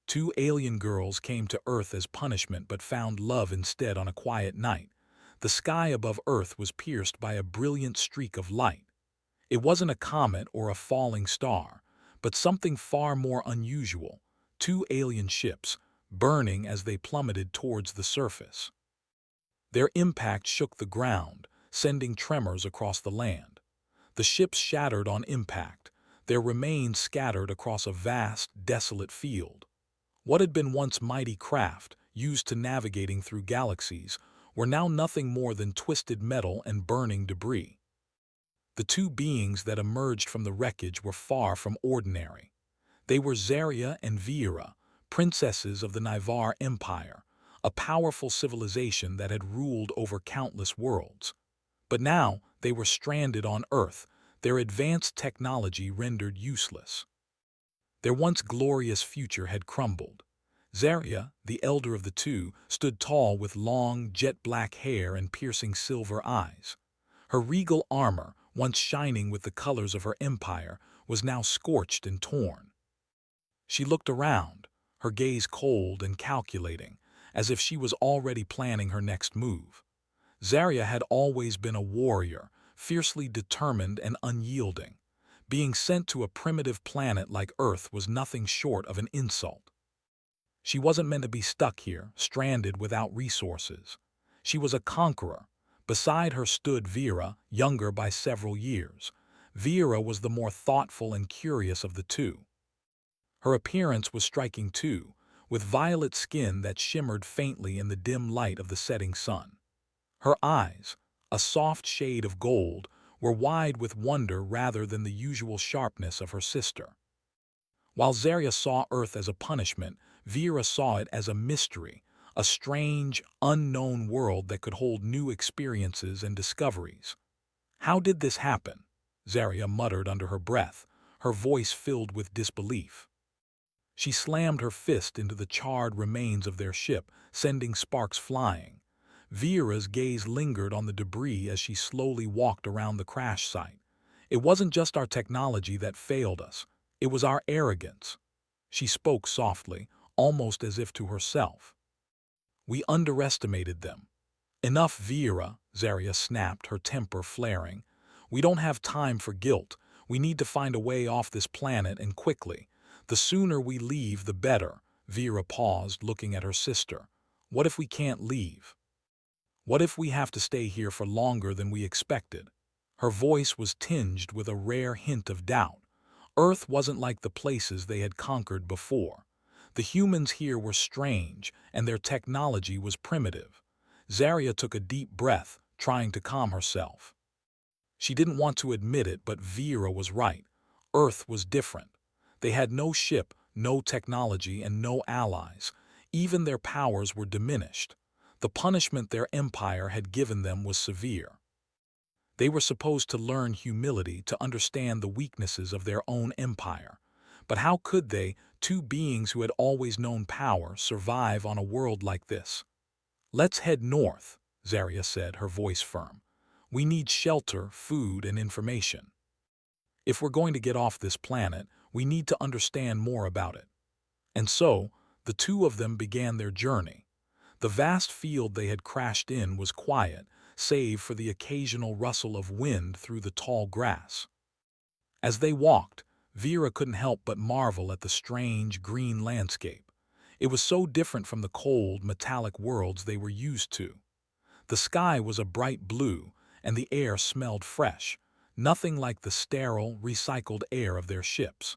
Two alien girls came to Earth as punishment but found love instead on a quiet night. The sky above Earth was pierced by a brilliant streak of light. It wasn't a comet or a falling star, but something far more unusual: two alien ships, burning as they plummeted towards the surface. Their impact shook the ground, sending tremors across the land. The ships shattered on impact, their remains scattered across a vast, desolate field. What had been once mighty craft, used to navigating through galaxies, were now nothing more than twisted metal and burning debris. The two beings that emerged from the wreckage were far from ordinary. They were Zaria and Vera, princesses of the Nivar Empire, a powerful civilization that had ruled over countless worlds. But now they were stranded on Earth, their advanced technology rendered useless. Their once glorious future had crumbled. Zaria, the elder of the two, stood tall with long, jet-black hair and piercing silver eyes. Her regal armor, once shining with the colors of her empire, was now scorched and torn. She looked around, her gaze cold and calculating, as if she was already planning her next move. Zaria had always been a warrior, fiercely determined and unyielding. Being sent to a primitive planet like Earth was nothing short of an insult. She wasn't meant to be stuck here, stranded without resources. She was a conqueror. Beside her stood Vera, younger by several years. Vera was the more thoughtful and curious of the two. Her appearance was striking too, with violet skin that shimmered faintly in the dim light of the setting sun. Her eyes, a soft shade of gold, were wide with wonder rather than the usual sharpness of her sister. While Zaria saw Earth as a punishment, Vera saw it as a mystery, a strange, unknown world that could hold new experiences and discoveries. "How did this happen?" Zaria muttered under her breath, her voice filled with disbelief. She slammed her fist into the charred remains of their ship, sending sparks flying. Vera's gaze lingered on the debris as she slowly walked around the crash site. "It wasn't just our technology that failed us. It was our arrogance." She spoke softly, almost as if to herself. "We underestimated them." "Enough, Vera," Zaria snapped, her temper flaring. "We don't have time for guilt. We need to find a way off this planet, and quickly. The sooner we leave, the better." Vera paused, looking at her sister. "What if we can't leave? What if we have to stay here for longer than we expected?" Her voice was tinged with a rare hint of doubt. Earth wasn't like the places they had conquered before. The humans here were strange, and their technology was primitive. Zaria took a deep breath, trying to calm herself. She didn't want to admit it, but Vera was right. Earth was different. They had no ship, no technology, and no allies. Even their powers were diminished. The punishment their empire had given them was severe. They were supposed to learn humility, to understand the weaknesses of their own empire. But how could they, two beings who had always known power, survive on a world like this? "Let's head north," Zaria said, her voice firm. "We need shelter, food, and information. If we're going to get off this planet, we need to understand more about it." And so, the two of them began their journey. The vast field they had crashed in was quiet, save for the occasional rustle of wind through the tall grass. As they walked, Vera couldn't help but marvel at the strange, green landscape. It was so different from the cold, metallic worlds they were used to. The sky was a bright blue, and the air smelled fresh, nothing like the sterile, recycled air of their ships.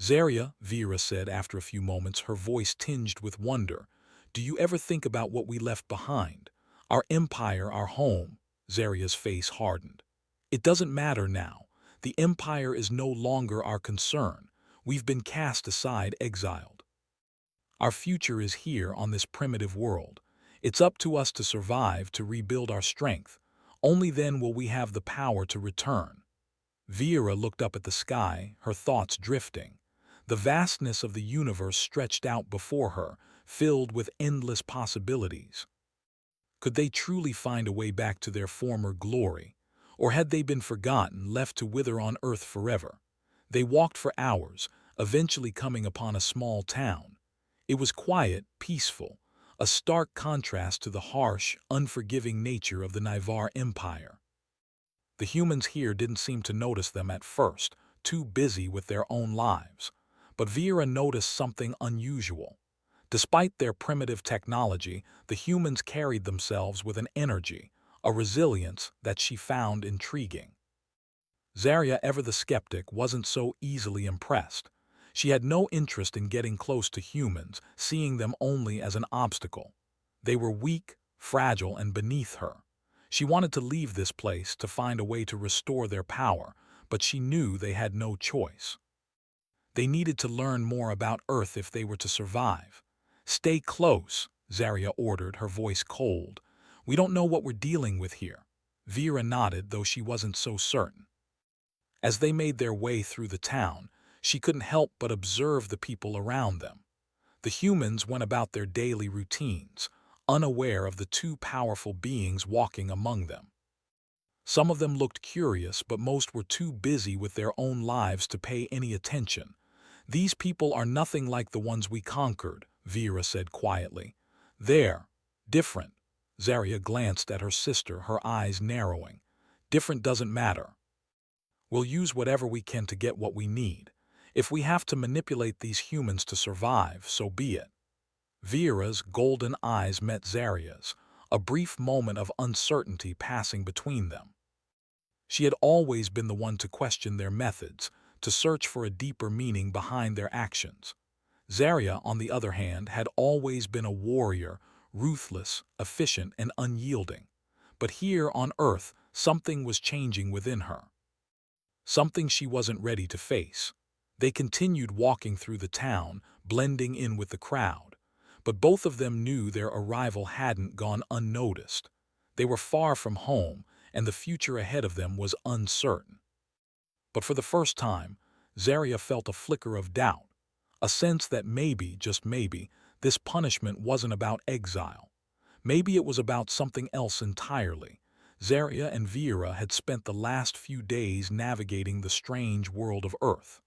"Zaria," Vera said after a few moments, her voice tinged with wonder, "do you ever think about what we left behind? Our empire, our home." Zaria's face hardened. "It doesn't matter now. The empire is no longer our concern. We've been cast aside, exiled. Our future is here on this primitive world. It's up to us to survive, to rebuild our strength. Only then will we have the power to return." Vera looked up at the sky, her thoughts drifting. The vastness of the universe stretched out before her, filled with endless possibilities. Could they truly find a way back to their former glory? Or had they been forgotten, left to wither on Earth forever? They walked for hours, eventually coming upon a small town. It was quiet, peaceful, a stark contrast to the harsh, unforgiving nature of the Nivar Empire. The humans here didn't seem to notice them at first, too busy with their own lives. But Vera noticed something unusual. Despite their primitive technology, the humans carried themselves with an energy, a resilience that she found intriguing. Zarya, ever the skeptic, wasn't so easily impressed. She had no interest in getting close to humans, seeing them only as an obstacle. They were weak, fragile, and beneath her. She wanted to leave this place to find a way to restore their power, but she knew they had no choice. They needed to learn more about Earth if they were to survive. "Stay close," Zarya ordered, her voice cold. "We don't know what we're dealing with here." Vera nodded, though she wasn't so certain. As they made their way through the town, she couldn't help but observe the people around them. The humans went about their daily routines, unaware of the two powerful beings walking among them. Some of them looked curious, but most were too busy with their own lives to pay any attention. "These people are nothing like the ones we conquered," Vera said quietly. "They're different." Zarya glanced at her sister, her eyes narrowing. "Different doesn't matter. We'll use whatever we can to get what we need. If we have to manipulate these humans to survive, so be it." Vera's golden eyes met Zarya's, a brief moment of uncertainty passing between them. She had always been the one to question their methods, to search for a deeper meaning behind their actions. Zarya, on the other hand, had always been a warrior, ruthless, efficient, and unyielding. But here on Earth, something was changing within her. Something she wasn't ready to face. They continued walking through the town, blending in with the crowd. But both of them knew their arrival hadn't gone unnoticed. They were far from home, and the future ahead of them was uncertain. But for the first time, Zarya felt a flicker of doubt, a sense that maybe, just maybe, this punishment wasn't about exile. Maybe it was about something else entirely. Zarya and Vera had spent the last few days navigating the strange world of Earth.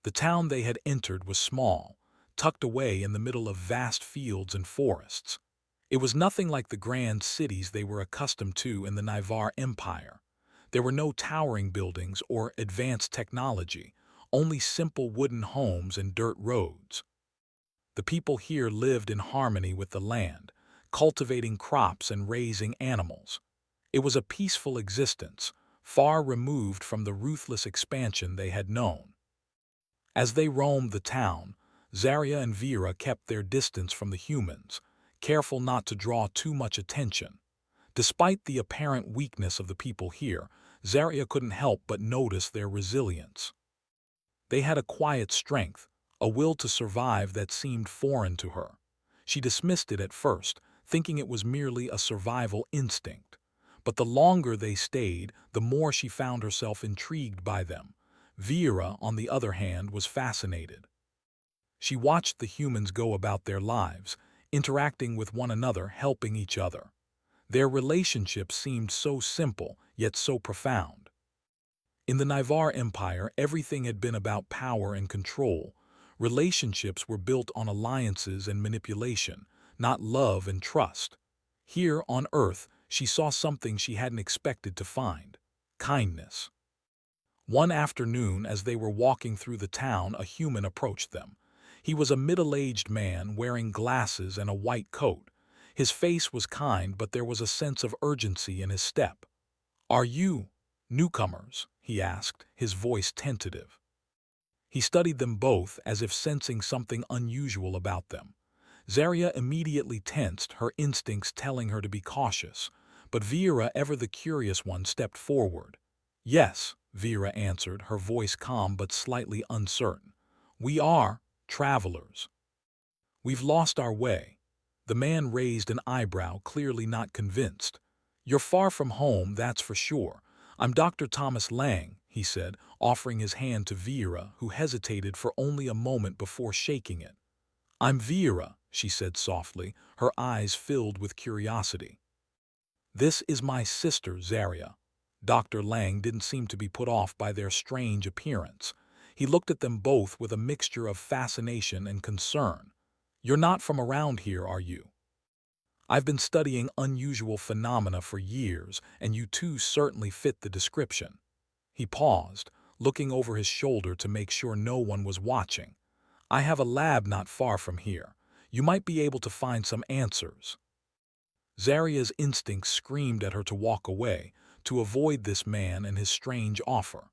The town they had entered was small, tucked away in the middle of vast fields and forests. It was nothing like the grand cities they were accustomed to in the Nivar Empire. There were no towering buildings or advanced technology, only simple wooden homes and dirt roads. The people here lived in harmony with the land, cultivating crops and raising animals. It was a peaceful existence, far removed from the ruthless expansion they had known. As they roamed the town, Zarya and Vera kept their distance from the humans, careful not to draw too much attention. Despite the apparent weakness of the people here, Zarya couldn't help but notice their resilience. They had a quiet strength, a will to survive that seemed foreign to her. She dismissed it at first, thinking it was merely a survival instinct. But the longer they stayed, the more she found herself intrigued by them. Vera, on the other hand, was fascinated. She watched the humans go about their lives, interacting with one another, helping each other. Their relationship seemed so simple, yet so profound. In the Nivar Empire, everything had been about power and control. Relationships were built on alliances and manipulation, not love and trust. Here on Earth, she saw something she hadn't expected to find: kindness. One afternoon, as they were walking through the town, a human approached them. He was a middle-aged man wearing glasses and a white coat. His face was kind, but there was a sense of urgency in his step. "Are you newcomers?" he asked, his voice tentative. He studied them both, as if sensing something unusual about them. Zarya immediately tensed, her instincts telling her to be cautious. But Vera, ever the curious one, stepped forward. "Yes," Vera answered, her voice calm but slightly uncertain. "We are travelers. We've lost our way." The man raised an eyebrow, clearly not convinced. "You're far from home, that's for sure. I'm Dr. Thomas Lang," he said, offering his hand to Vera, who hesitated for only a moment before shaking it. "I'm Vera," she said softly, her eyes filled with curiosity. "This is my sister, Zarya." Dr. Lang didn't seem to be put off by their strange appearance. He looked at them both with a mixture of fascination and concern. "You're not from around here, are you? I've been studying unusual phenomena for years, and you two certainly fit the description." He paused, looking over his shoulder to make sure no one was watching. "I have a lab not far from here. You might be able to find some answers." Zaria's instincts screamed at her to walk away, to avoid this man and his strange offer.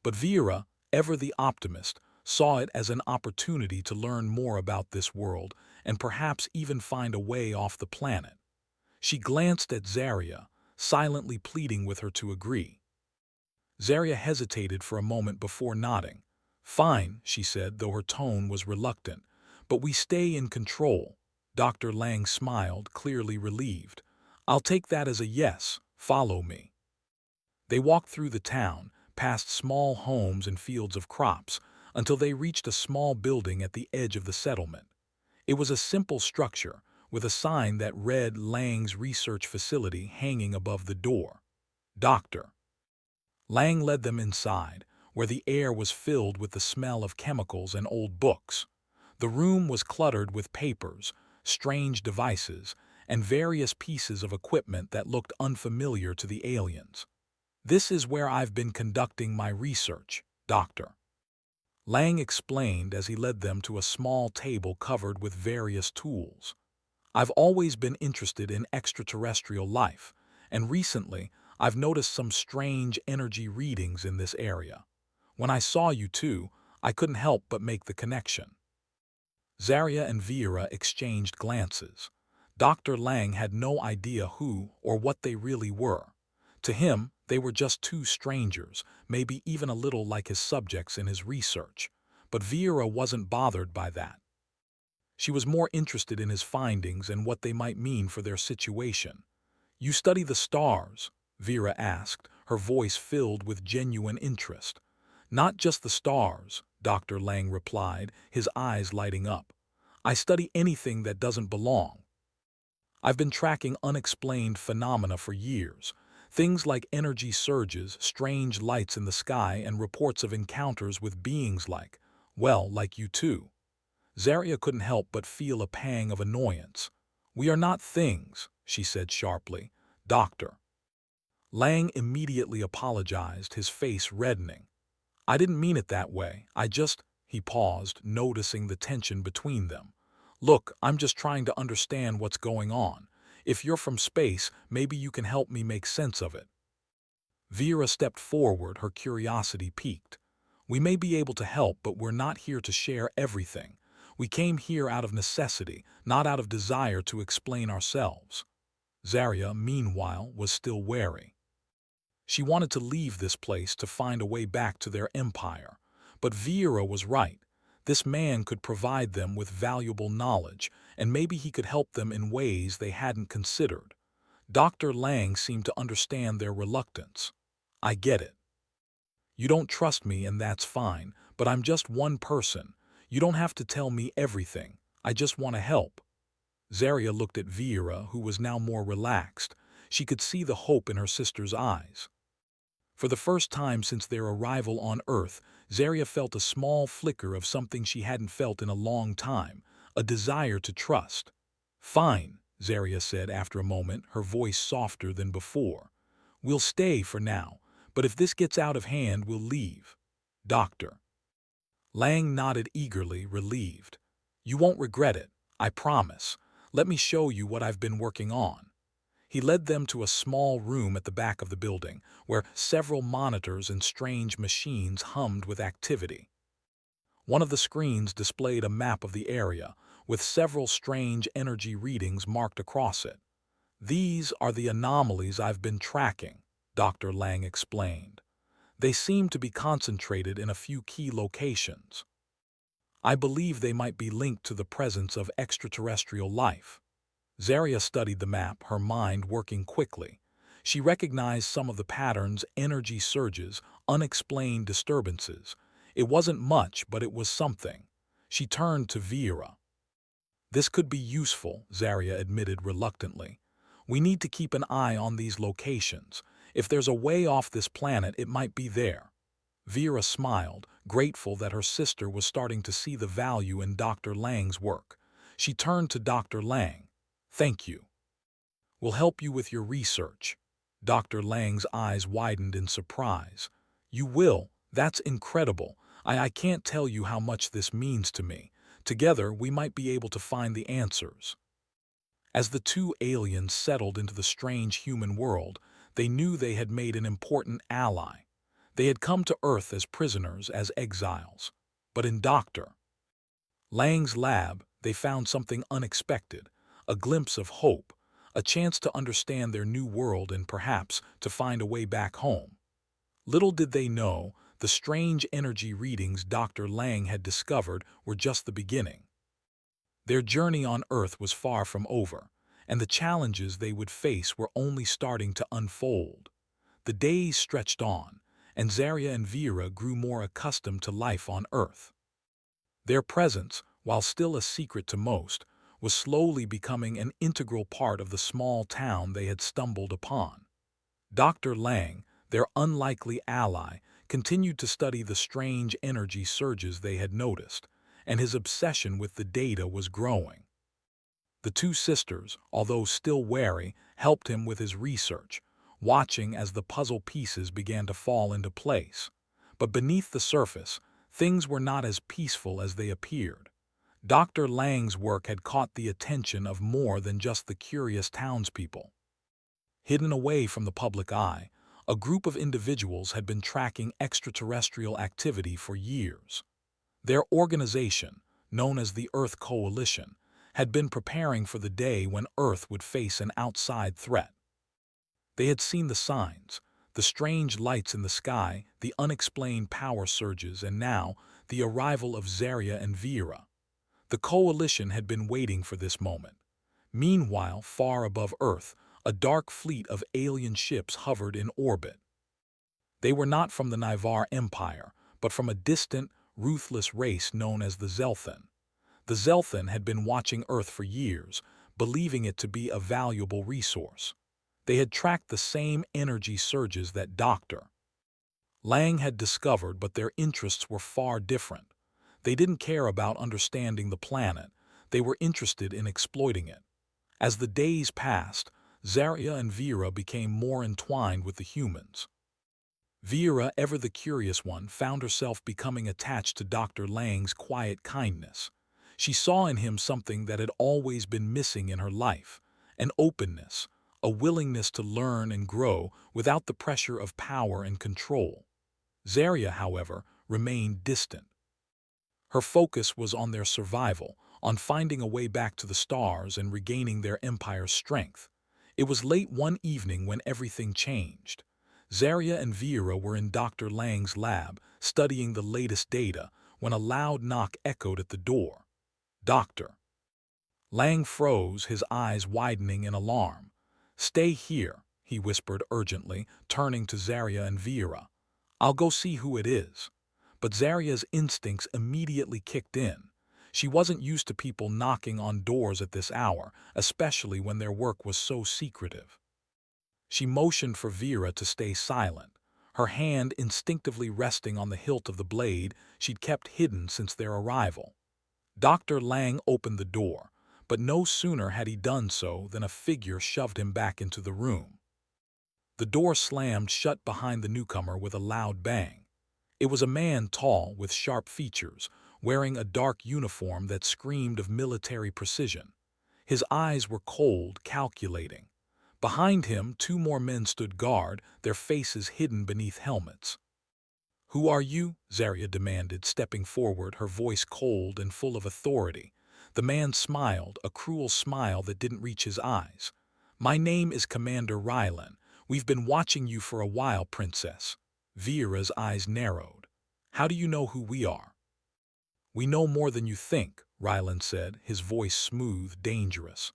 But Vera, ever the optimist, saw it as an opportunity to learn more about this world and perhaps even find a way off the planet. She glanced at Zaria, silently pleading with her to agree. Zaria hesitated for a moment before nodding. "Fine," she said, though her tone was reluctant. "But we stay in control." Dr. Lang smiled, clearly relieved. "I'll take that as a yes. Follow me." They walked through the town, past small homes and fields of crops, until they reached a small building at the edge of the settlement. It was a simple structure, with a sign that read Lang's Research Facility hanging above the door. Dr. Lang led them inside, where the air was filled with the smell of chemicals and old books. The room was cluttered with papers, strange devices, and various pieces of equipment that looked unfamiliar to the aliens. "This is where I've been conducting my research," Dr. Lang explained as he led them to a small table covered with various tools. "I've always been interested in extraterrestrial life, and recently I've noticed some strange energy readings in this area. When I saw you two, I couldn't help but make the connection." Zaria and Vera exchanged glances. Dr. Lang had no idea who or what they really were. To him, they were just two strangers, maybe even a little like his subjects in his research. But Vera wasn't bothered by that. She was more interested in his findings and what they might mean for their situation. "You study the stars?" Vera asked, her voice filled with genuine interest. "Not just the stars," Dr. Lang replied, his eyes lighting up. "I study anything that doesn't belong. I've been tracking unexplained phenomena for years. Things like energy surges, strange lights in the sky, and reports of encounters with beings like you two." Zaria couldn't help but feel a pang of annoyance. "We are not things," she said sharply. "Dr. Lang immediately apologized, his face reddening. "I didn't mean it that way. He paused, noticing the tension between them. "Look, I'm just trying to understand what's going on. If you're from space, maybe you can help me make sense of it." Vera stepped forward, her curiosity piqued. "We may be able to help, but we're not here to share everything. We came here out of necessity, not out of desire to explain ourselves." Zaria, meanwhile, was still wary. She wanted to leave this place to find a way back to their empire. But Vera was right. This man could provide them with valuable knowledge, and maybe he could help them in ways they hadn't considered. Dr. Lang seemed to understand their reluctance. "I get it. You don't trust me, and that's fine, but I'm just one person. You don't have to tell me everything. I just want to help." Zaria looked at Vera, who was now more relaxed. She could see the hope in her sister's eyes. For the first time since their arrival on Earth, Zaria felt a small flicker of something she hadn't felt in a long time, a desire to trust. "Fine," Zaria said after a moment, her voice softer than before. "We'll stay for now, but if this gets out of hand, we'll leave." Dr. Lang nodded eagerly, relieved. "You won't regret it, I promise. Let me show you what I've been working on." He led them to a small room at the back of the building, where several monitors and strange machines hummed with activity. One of the screens displayed a map of the area, with several strange energy readings marked across it. "These are the anomalies I've been tracking," Dr. Lang explained. "They seem to be concentrated in a few key locations. I believe they might be linked to the presence of extraterrestrial life." Zaria studied the map, her mind working quickly. She recognized some of the patterns: energy surges, unexplained disturbances. It wasn't much, but it was something. She turned to Vera. "This could be useful," Zaria admitted reluctantly. "We need to keep an eye on these locations. If there's a way off this planet, it might be there." Vera smiled, grateful that her sister was starting to see the value in Dr. Lang's work. She turned to Dr. Lang. "Thank you. We'll help you with your research." Dr. Lang's eyes widened in surprise. "You will? That's incredible. I can't tell you how much this means to me. Together, we might be able to find the answers." As the two aliens settled into the strange human world, they knew they had made an important ally. They had come to Earth as prisoners, as exiles. But in Dr. Lang's lab, they found something unexpected, a glimpse of hope, a chance to understand their new world and perhaps to find a way back home. Little did they know, the strange energy readings Dr. Lang had discovered were just the beginning. Their journey on Earth was far from over, and the challenges they would face were only starting to unfold. The days stretched on, and Zarya and Vera grew more accustomed to life on Earth. Their presence, while still a secret to most, was slowly becoming an integral part of the small town they had stumbled upon. Dr. Lang, their unlikely ally, continued to study the strange energy surges they had noticed, and his obsession with the data was growing. The two sisters, although still wary, helped him with his research, watching as the puzzle pieces began to fall into place. But beneath the surface, things were not as peaceful as they appeared. Dr. Lang's work had caught the attention of more than just the curious townspeople. Hidden away from the public eye, a group of individuals had been tracking extraterrestrial activity for years. Their organization, known as the Earth Coalition, had been preparing for the day when Earth would face an outside threat. They had seen the signs, the strange lights in the sky, the unexplained power surges, and now the arrival of Zarya and Vera. The Coalition had been waiting for this moment. Meanwhile, far above Earth, a dark fleet of alien ships hovered in orbit. They were not from the Nivar Empire, but from a distant, ruthless race known as the Zelthan. The Zelthan had been watching Earth for years, believing it to be a valuable resource. They had tracked the same energy surges that Dr. Lang had discovered, but their interests were far different. They didn't care about understanding the planet, they were interested in exploiting it. As the days passed, Zarya and Vera became more entwined with the humans. Vera, ever the curious one, found herself becoming attached to Dr. Lang's quiet kindness. She saw in him something that had always been missing in her life, an openness, a willingness to learn and grow without the pressure of power and control. Zarya, however, remained distant. Her focus was on their survival, on finding a way back to the stars and regaining their empire's strength. It was late one evening when everything changed. Zarya and Vera were in Dr. Lang's lab, studying the latest data, when a loud knock echoed at the door. Dr. Lang froze, his eyes widening in alarm. "Stay here," he whispered urgently, turning to Zarya and Vera. "I'll go see who it is." But Zarya's instincts immediately kicked in. She wasn't used to people knocking on doors at this hour, especially when their work was so secretive. She motioned for Vera to stay silent, her hand instinctively resting on the hilt of the blade she'd kept hidden since their arrival. Dr. Lang opened the door, but no sooner had he done so than a figure shoved him back into the room. The door slammed shut behind the newcomer with a loud bang. It was a man tall, with sharp features, wearing a dark uniform that screamed of military precision. His eyes were cold, calculating. Behind him, two more men stood guard, their faces hidden beneath helmets. "Who are you?" Zarya demanded, stepping forward, her voice cold and full of authority. The man smiled, a cruel smile that didn't reach his eyes. "My name is Commander Rylan. We've been watching you for a while, Princess." Vera's eyes narrowed. "How do you know who we are?" "We know more than you think," Rylan said, his voice smooth, dangerous.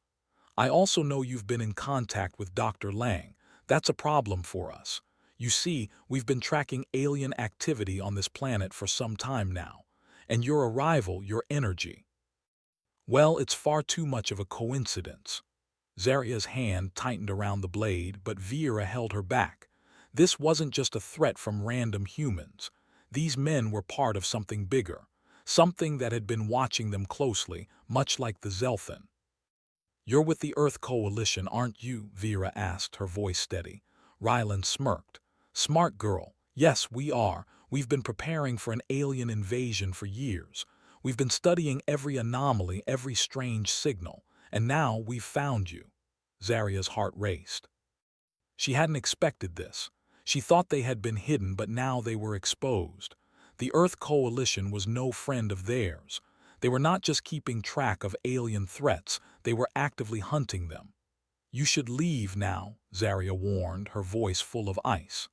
"I also know you've been in contact with Dr. Lang. That's a problem for us. You see, we've been tracking alien activity on this planet for some time now, and your arrival, your energy. Well, it's far too much of a coincidence." Zarya's hand tightened around the blade, but Vera held her back. This wasn't just a threat from random humans. These men were part of something bigger, something that had been watching them closely, much like the Zelthan. "You're with the Earth Coalition, aren't you?" Vera asked, her voice steady. Rylan smirked. "Smart girl. Yes, we are. We've been preparing for an alien invasion for years. We've been studying every anomaly, every strange signal, and now we've found you." Zaria's heart raced. She hadn't expected this. She thought they had been hidden, but now they were exposed. The Earth Coalition was no friend of theirs. They were not just keeping track of alien threats, they were actively hunting them. "You should leave now," Zaria warned, her voice full of ice.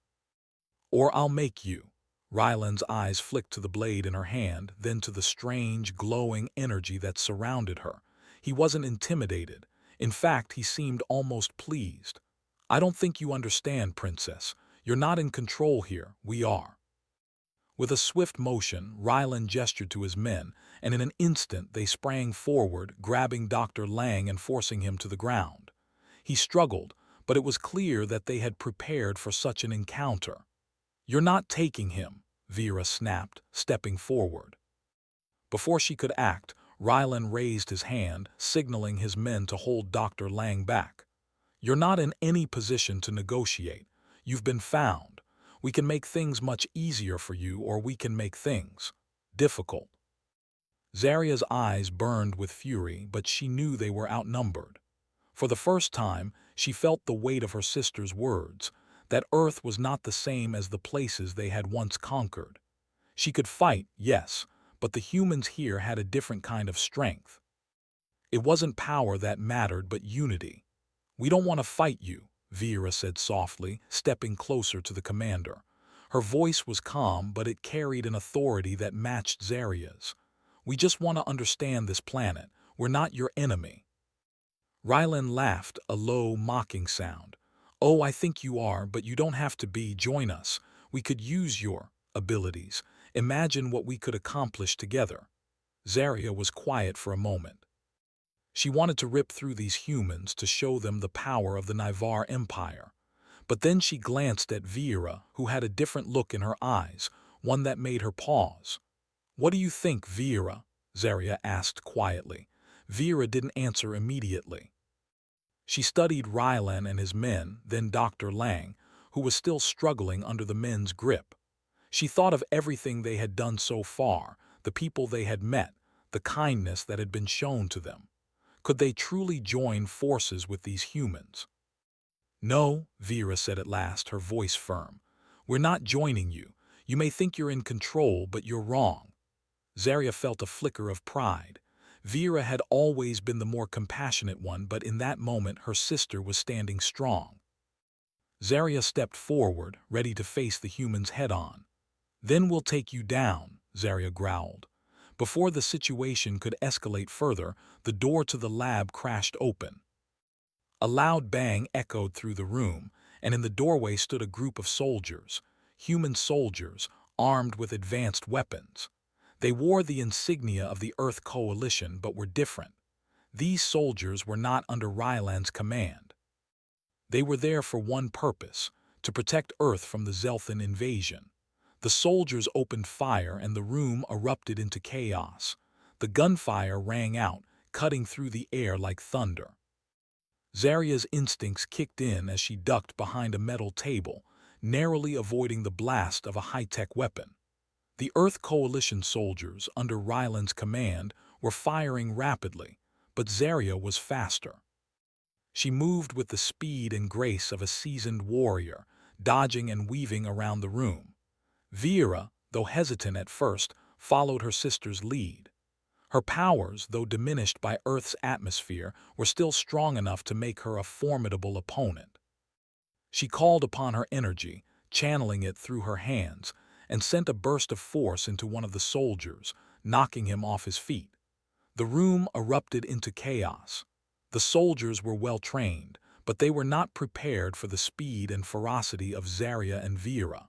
"Or I'll make you." Ryland's eyes flicked to the blade in her hand, then to the strange, glowing energy that surrounded her. He wasn't intimidated. In fact, he seemed almost pleased. "I don't think you understand, Princess. You're not in control here, we are." With a swift motion, Ryland gestured to his men, and in an instant they sprang forward, grabbing Dr. Lang and forcing him to the ground. He struggled, but it was clear that they had prepared for such an encounter. "You're not taking him," Vera snapped, stepping forward. Before she could act, Ryland raised his hand, signaling his men to hold Dr. Lang back. "You're not in any position to negotiate. You've been found. We can make things much easier for you, or we can make things difficult." Zaria's eyes burned with fury, but she knew they were outnumbered. For the first time, she felt the weight of her sister's words, that Earth was not the same as the places they had once conquered. She could fight, yes, but the humans here had a different kind of strength. It wasn't power that mattered, but unity. "We don't want to fight you," Vera said softly, stepping closer to the commander. Her voice was calm, but it carried an authority that matched Zaria's. "We just want to understand this planet. We're not your enemy." Ryland laughed, a low, mocking sound. "Oh, I think you are, but you don't have to be. Join us. We could use your abilities. Imagine what we could accomplish together." Zaria was quiet for a moment. She wanted to rip through these humans to show them the power of the Nivar Empire. But then she glanced at Vera, who had a different look in her eyes, one that made her pause. "What do you think, Vera?" Zaria asked quietly. Vera didn't answer immediately. She studied Rylan and his men, then Dr. Lang, who was still struggling under the men's grip. She thought of everything they had done so far, the people they had met, the kindness that had been shown to them. Could they truly join forces with these humans? "No," Vera said at last, her voice firm. "We're not joining you. You may think you're in control, but you're wrong." Zaria felt a flicker of pride. Vera had always been the more compassionate one, but in that moment her sister was standing strong. Zaria stepped forward, ready to face the humans head-on. "Then we'll take you down," Zaria growled. Before the situation could escalate further, the door to the lab crashed open. A loud bang echoed through the room, and in the doorway stood a group of soldiers, human soldiers, armed with advanced weapons. They wore the insignia of the Earth Coalition, but were different. These soldiers were not under Ryland's command. They were there for one purpose, to protect Earth from the Zelthan invasion. The soldiers opened fire and the room erupted into chaos. The gunfire rang out, cutting through the air like thunder. Zaria's instincts kicked in as she ducked behind a metal table, narrowly avoiding the blast of a high-tech weapon. The Earth Coalition soldiers, under Ryland's command, were firing rapidly, but Zaria was faster. She moved with the speed and grace of a seasoned warrior, dodging and weaving around the room. Vera, though hesitant at first, followed her sister's lead. Her powers, though diminished by Earth's atmosphere, were still strong enough to make her a formidable opponent. She called upon her energy, channeling it through her hands, and sent a burst of force into one of the soldiers, knocking him off his feet. The room erupted into chaos. The soldiers were well trained, but they were not prepared for the speed and ferocity of Zaria and Vera.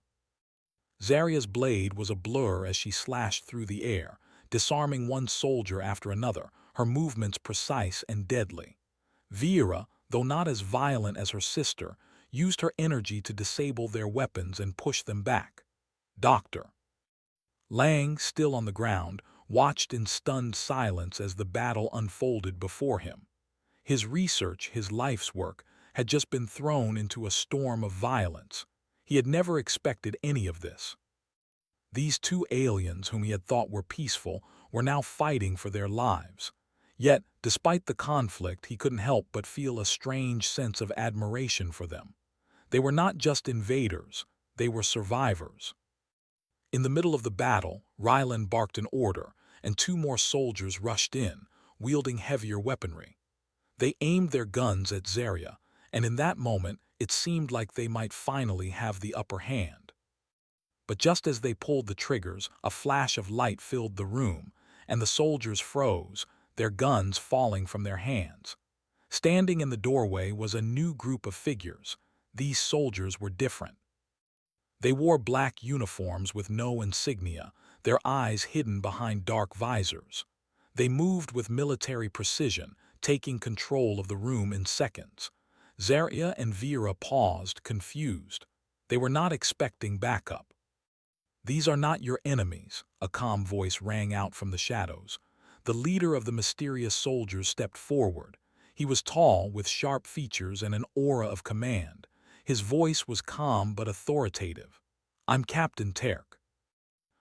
Zaria's blade was a blur as she slashed through the air, disarming one soldier after another, her movements precise and deadly. Vera, though not as violent as her sister, used her energy to disable their weapons and push them back. Dr. Lang, still on the ground, watched in stunned silence as the battle unfolded before him. His research, his life's work, had just been thrown into a storm of violence. He had never expected any of this. These two aliens whom he had thought were peaceful were now fighting for their lives. Yet, despite the conflict, he couldn't help but feel a strange sense of admiration for them. They were not just invaders, they were survivors. In the middle of the battle, Rylan barked an order, and two more soldiers rushed in, wielding heavier weaponry. They aimed their guns at Zarya, and in that moment it seemed like they might finally have the upper hand. But just as they pulled the triggers, a flash of light filled the room, and the soldiers froze, their guns falling from their hands. Standing in the doorway was a new group of figures. These soldiers were different. They wore black uniforms with no insignia, their eyes hidden behind dark visors. They moved with military precision, taking control of the room in seconds. Zarya and Vera paused, confused. They were not expecting backup. "These are not your enemies," a calm voice rang out from the shadows. The leader of the mysterious soldiers stepped forward. He was tall, with sharp features and an aura of command. His voice was calm but authoritative. "I'm Captain Terk.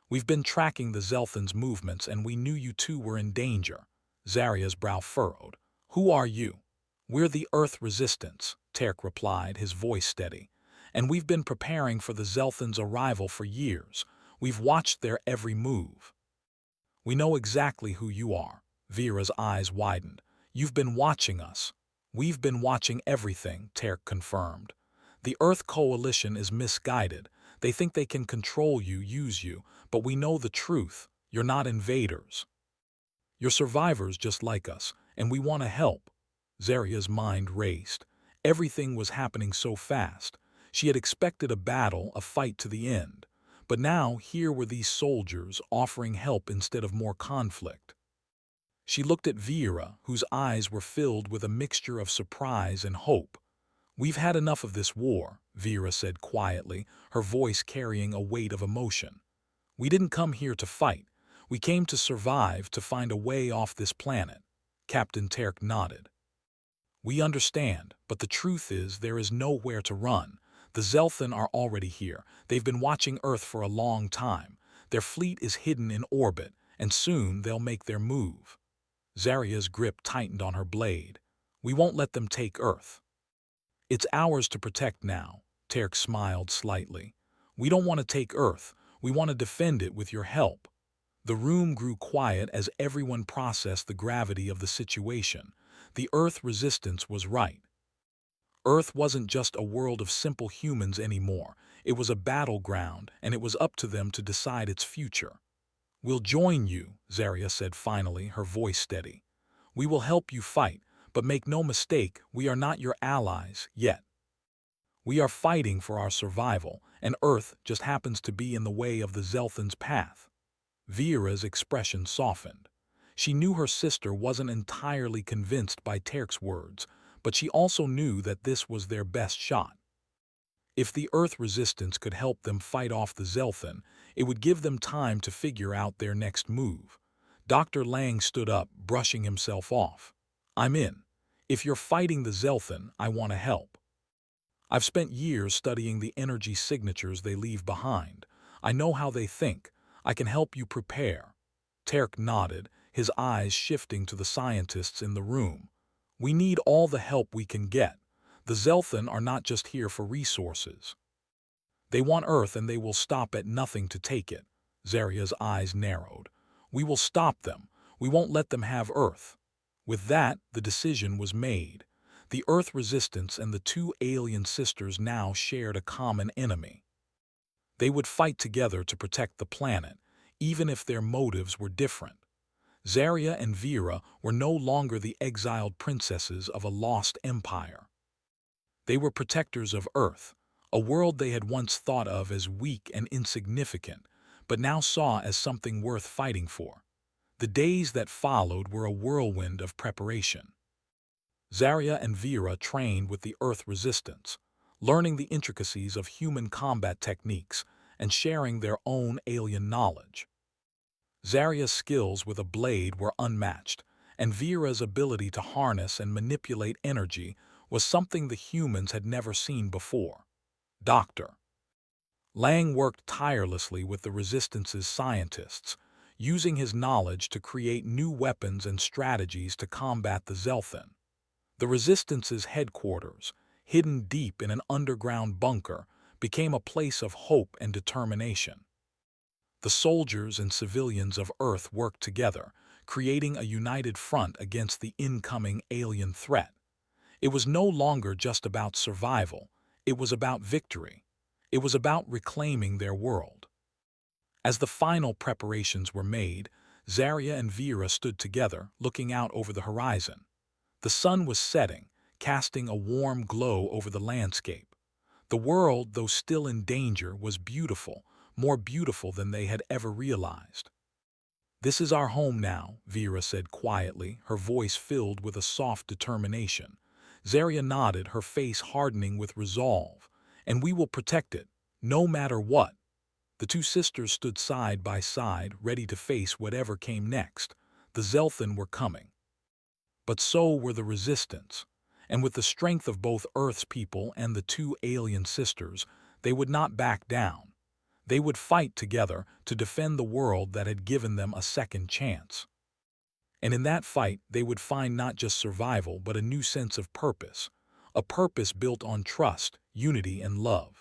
We've been tracking the Zelthans' movements and we knew you two were in danger." Zarya's brow furrowed. "Who are you?" "We're the Earth Resistance," Terk replied, his voice steady. "And we've been preparing for the Zelthans' arrival for years. We've watched their every move." "We know exactly who you are." Vera's eyes widened. "You've been watching us." "We've been watching everything," Terk confirmed. "The Earth Coalition is misguided. They think they can control you, use you, but we know the truth. You're not invaders. You're survivors just like us, and we want to help." Zarya's mind raced. Everything was happening so fast. She had expected a battle, a fight to the end. But now here were these soldiers offering help instead of more conflict. She looked at Vera, whose eyes were filled with a mixture of surprise and hope. "We've had enough of this war," Vera said quietly, her voice carrying a weight of emotion. "We didn't come here to fight. We came to survive, to find a way off this planet." Captain Terk nodded. "We understand, but the truth is there is nowhere to run. The Zelthan are already here. They've been watching Earth for a long time. Their fleet is hidden in orbit, and soon they'll make their move." Zarya's grip tightened on her blade. "We won't let them take Earth. It's ours to protect now." Terk smiled slightly. "We don't want to take Earth. We want to defend it with your help." The room grew quiet as everyone processed the gravity of the situation. The Earth Resistance was right. Earth wasn't just a world of simple humans anymore. It was a battleground, and it was up to them to decide its future. "We'll join you," Zarya said finally, her voice steady. "We will help you fight, but make no mistake, we are not your allies yet. We are fighting for our survival, and Earth just happens to be in the way of the Zelthans' path." Vera's expression softened. She knew her sister wasn't entirely convinced by Terk's words, but she also knew that this was their best shot. If the Earth Resistance could help them fight off the Zelthan, it would give them time to figure out their next move. Dr. Lang stood up, brushing himself off. "I'm in. If you're fighting the Zelthan, I want to help. I've spent years studying the energy signatures they leave behind. I know how they think. I can help you prepare." Terk nodded, his eyes shifting to the scientists in the room. "We need all the help we can get. The Zelthan are not just here for resources. They want Earth and they will stop at nothing to take it." Zarya's eyes narrowed. "We will stop them. We won't let them have Earth." With that, the decision was made. The Earth Resistance and the two alien sisters now shared a common enemy. They would fight together to protect the planet, even if their motives were different. Zarya and Vera were no longer the exiled princesses of a lost empire. They were protectors of Earth, a world they had once thought of as weak and insignificant, but now saw as something worth fighting for. The days that followed were a whirlwind of preparation. Zarya and Vera trained with the Earth Resistance, learning the intricacies of human combat techniques and sharing their own alien knowledge. Zarya's skills with a blade were unmatched, and Vera's ability to harness and manipulate energy was something the humans had never seen before. Dr. Lang worked tirelessly with the Resistance's scientists, using his knowledge to create new weapons and strategies to combat the Zelthan. The Resistance's headquarters, hidden deep in an underground bunker, became a place of hope and determination. The soldiers and civilians of Earth worked together, creating a united front against the incoming alien threat. It was no longer just about survival, it was about victory. It was about reclaiming their world. As the final preparations were made, Zarya and Vera stood together, looking out over the horizon. The sun was setting, casting a warm glow over the landscape. The world, though still in danger, was beautiful, more beautiful than they had ever realized. "This is our home now," Vera said quietly, her voice filled with a soft determination. Zarya nodded, her face hardening with resolve. "And we will protect it, no matter what." The two sisters stood side by side, ready to face whatever came next. The Zelthan were coming. But so were the Resistance, and with the strength of both Earth's people and the two alien sisters, they would not back down. They would fight together to defend the world that had given them a second chance. And in that fight, they would find not just survival, but a new sense of purpose, a purpose built on trust, unity, and love.